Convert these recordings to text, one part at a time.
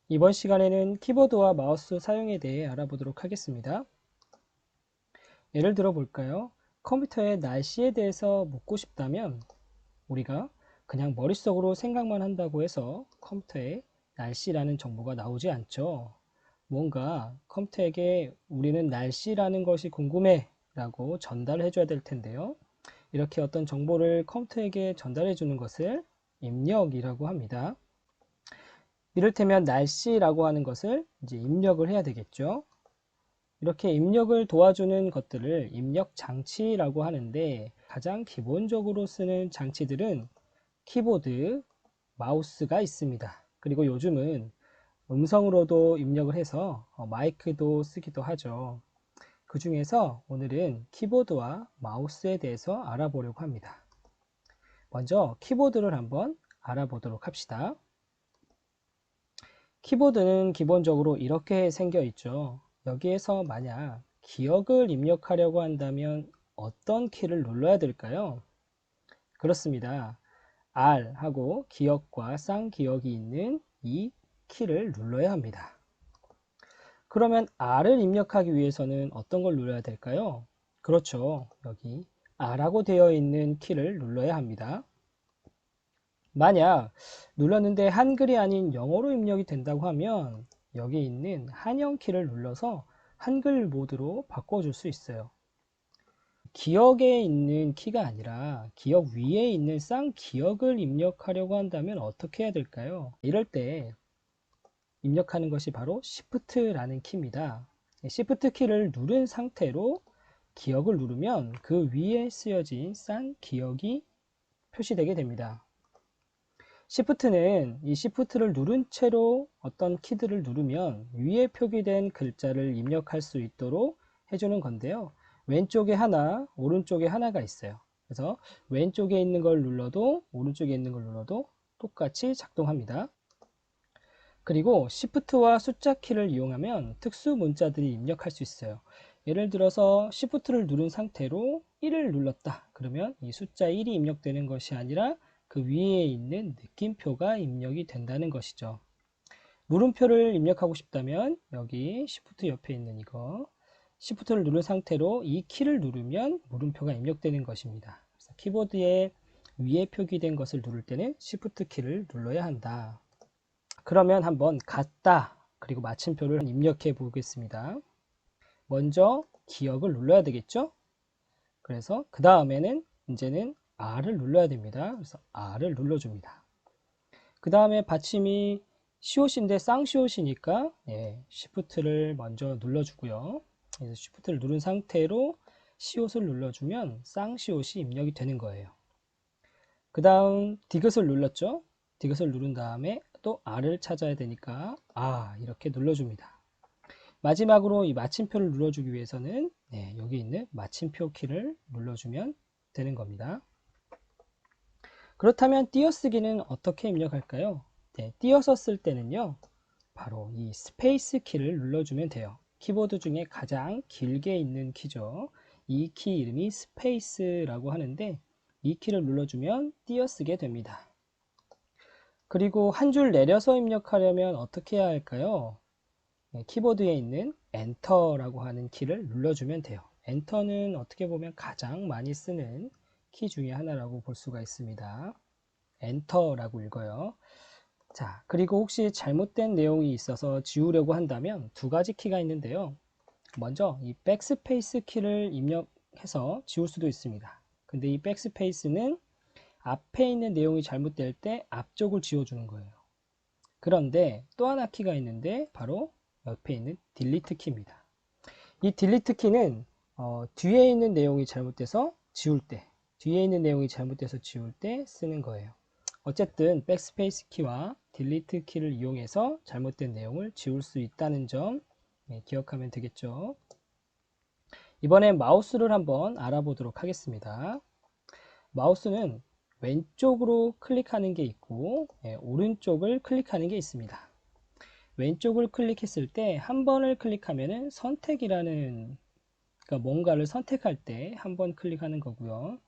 이번 시간에는 키보드와 마우스 사용에 대해 알아보도록 하겠습니다. 예를 들어 볼까요? 컴퓨터의 날씨에 대해서 묻고 싶다면 우리가 그냥 머릿속으로 생각만 한다고 해서 컴퓨터에 날씨라는 정보가 나오지 않죠. 뭔가 컴퓨터에게 우리는 날씨라는 것이 궁금해 라고 전달해 줘야 될 텐데요. 이렇게 어떤 정보를 컴퓨터에게 전달해 주는 것을 입력이라고 합니다. 이를테면 날씨라고 하는 것을 이제 입력을 해야 되겠죠. 이렇게 입력을 도와주는 것들을 입력 장치라고 하는데, 가장 기본적으로 쓰는 장치들은 키보드, 마우스가 있습니다. 그리고 요즘은 음성으로도 입력을 해서 마이크도 쓰기도 하죠. 그 중에서 오늘은 키보드와 마우스에 대해서 알아보려고 합니다. 먼저 키보드를 한번 알아보도록 합시다. 키보드는 기본적으로 이렇게 생겨 있죠. 여기에서 만약 기억을 입력하려고 한다면 어떤 키를 눌러야 될까요? 그렇습니다. R 하고 기억과 쌍기억이 있는 이 키를 눌러야 합니다. 그러면 R을 입력하기 위해서는 어떤 걸 눌러야 될까요? 그렇죠. 여기 R하고 되어 있는 키를 눌러야 합니다. 만약 눌렀는데 한글이 아닌 영어로 입력이 된다고 하면 여기 있는 한영 키를 눌러서 한글 모드로 바꿔줄 수 있어요. 기억에 있는 키가 아니라 기억 위에 있는 쌍기억을 입력하려고 한다면 어떻게 해야 될까요? 이럴 때 입력하는 것이 바로 Shift라는 키입니다. Shift 키를 누른 상태로 기억을 누르면 그 위에 쓰여진 쌍기억이 표시되게 됩니다. Shift는 이 Shift를 누른 채로 어떤 키들을 누르면 위에 표기된 글자를 입력할 수 있도록 해주는 건데요. 왼쪽에 하나, 오른쪽에 하나가 있어요. 그래서 왼쪽에 있는 걸 눌러도 오른쪽에 있는 걸 눌러도 똑같이 작동합니다. 그리고 Shift와 숫자 키를 이용하면 특수 문자들이 입력할 수 있어요. 예를 들어서 Shift를 누른 상태로 1을 눌렀다. 그러면 이 숫자 1이 입력되는 것이 아니라 그 위에 있는 느낌표가 입력이 된다는 것이죠. 물음표를 입력하고 싶다면 여기 Shift 옆에 있는 이거 Shift를 누른 상태로 이 키를 누르면 물음표가 입력되는 것입니다. 그래서 키보드에 위에 표기된 것을 누를 때는 Shift 키를 눌러야 한다. 그러면 한번 같다 그리고 마침표를 입력해 보겠습니다. 먼저 기억을 눌러야 되겠죠? 그래서 그 다음에는 이제는 R을 눌러야 됩니다. 그래서 R을 눌러줍니다. 그 다음에 받침이 시옷인데 쌍시옷이니까 Shift를 먼저 눌러주고요. 그래서 Shift를 누른 상태로 시옷을 눌러주면 쌍시옷이 입력이 되는 거예요. 그 다음 디귿을 눌렀죠. 디귿을 누른 다음에 또 R을 찾아야 되니까 이렇게 눌러줍니다. 마지막으로 이 마침표를 눌러주기 위해서는 여기 있는 마침표 키를 눌러주면 되는 겁니다. 그렇다면 띄어쓰기는 어떻게 입력할까요? 띄어서 쓸 때는요, 바로 이 스페이스 키를 눌러주면 돼요. 키보드 중에 가장 길게 있는 키죠. 이 키 이름이 스페이스라고 하는데 이 키를 눌러주면 띄어쓰게 됩니다. 그리고 한 줄 내려서 입력하려면 어떻게 해야 할까요? 키보드에 있는 엔터라고 하는 키를 눌러주면 돼요. 엔터는 어떻게 보면 가장 많이 쓰는 키 중에 하나라고 볼 수가 있습니다. 엔터라고 읽어요. 자, 그리고 혹시 잘못된 내용이 있어서 지우려고 한다면 두 가지 키가 있는데요. 먼저 이 백스페이스 키를 입력해서 지울 수도 있습니다. 근데 이 백스페이스는 앞에 있는 내용이 잘못될 때 앞쪽을 지워주는 거예요. 그런데 또 하나 키가 있는데 바로 옆에 있는 딜리트 키입니다. 이 딜리트 키는 뒤에 있는 내용이 잘못돼서 지울 때, 뒤에 있는 내용이 잘못돼서 지울 때 쓰는 거예요. 어쨌든 백스페이스 키와 딜리트 키를 이용해서 잘못된 내용을 지울 수 있다는 점 기억하면 되겠죠. 이번엔 마우스를 한번 알아보도록 하겠습니다. 마우스는 왼쪽으로 클릭하는 게 있고 오른쪽을 클릭하는 게 있습니다. 왼쪽을 클릭했을 때 한 번을 클릭하면은 선택이라는, 그러니까 뭔가를 선택할 때 한 번 클릭하는 거고요.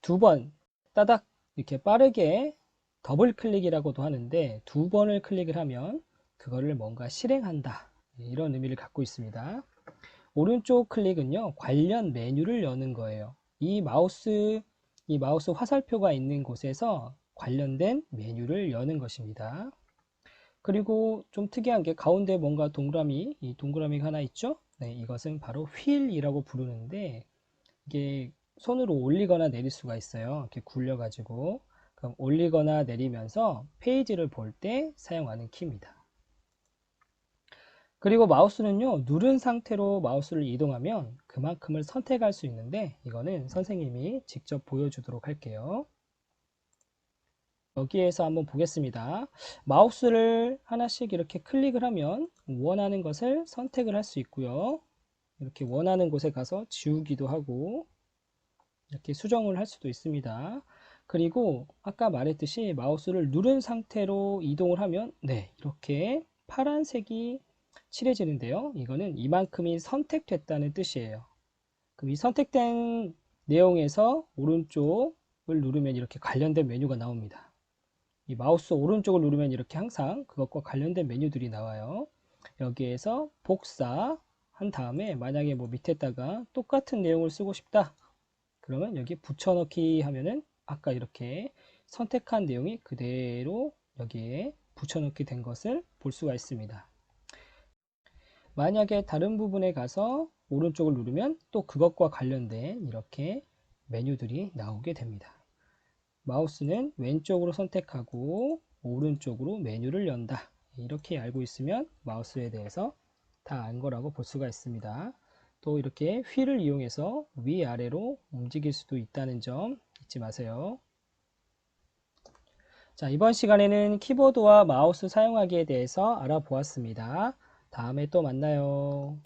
2번 따닥 이렇게 빠르게 더블 클릭이라고도 하는데 2번을 클릭을 하면 그거를 뭔가 실행한다. 이런 의미를 갖고 있습니다. 오른쪽 클릭은요, 관련 메뉴를 여는 거예요. 이 마우스 화살표가 있는 곳에서 관련된 메뉴를 여는 것입니다. 그리고 좀 특이한 게 가운데 뭔가 이 동그라미가 하나 있죠? 네, 이것은 바로 휠이라고 부르는데 이게 손으로 올리거나 내릴 수가 있어요. 이렇게 굴려가지고. 그럼 올리거나 내리면서 페이지를 볼 때 사용하는 키입니다. 그리고 마우스는요, 누른 상태로 마우스를 이동하면 그만큼을 선택할 수 있는데 이거는 선생님이 직접 보여주도록 할게요. 여기에서 한번 보겠습니다. 마우스를 하나씩 이렇게 클릭을 하면 원하는 것을 선택을 할 수 있고요. 이렇게 원하는 곳에 가서 지우기도 하고 이렇게 수정을 할 수도 있습니다. 그리고 아까 말했듯이 마우스를 누른 상태로 이동을 하면 네, 이렇게 파란색이 칠해지는데요. 이거는 이만큼이 선택됐다는 뜻이에요. 그럼 이 선택된 내용에서 오른쪽을 누르면 이렇게 관련된 메뉴가 나옵니다. 이 마우스 오른쪽을 누르면 이렇게 항상 그것과 관련된 메뉴들이 나와요. 여기에서 복사한 다음에 만약에 뭐 밑에다가 똑같은 내용을 쓰고 싶다. 그러면 여기 붙여넣기 하면은 아까 이렇게 선택한 내용이 그대로 여기에 붙여넣기 된 것을 볼 수가 있습니다. 만약에 다른 부분에 가서 오른쪽을 누르면 또 그것과 관련된 이렇게 메뉴들이 나오게 됩니다. 마우스는 왼쪽으로 선택하고 오른쪽으로 메뉴를 연다. 이렇게 알고 있으면 마우스에 대해서 다 안 거라고 볼 수가 있습니다. 또 이렇게 휠을 이용해서 위아래로 움직일 수도 있다는 점 잊지 마세요. 자, 이번 시간에는 키보드와 마우스 사용하기에 대해서 알아보았습니다. 다음에 또 만나요.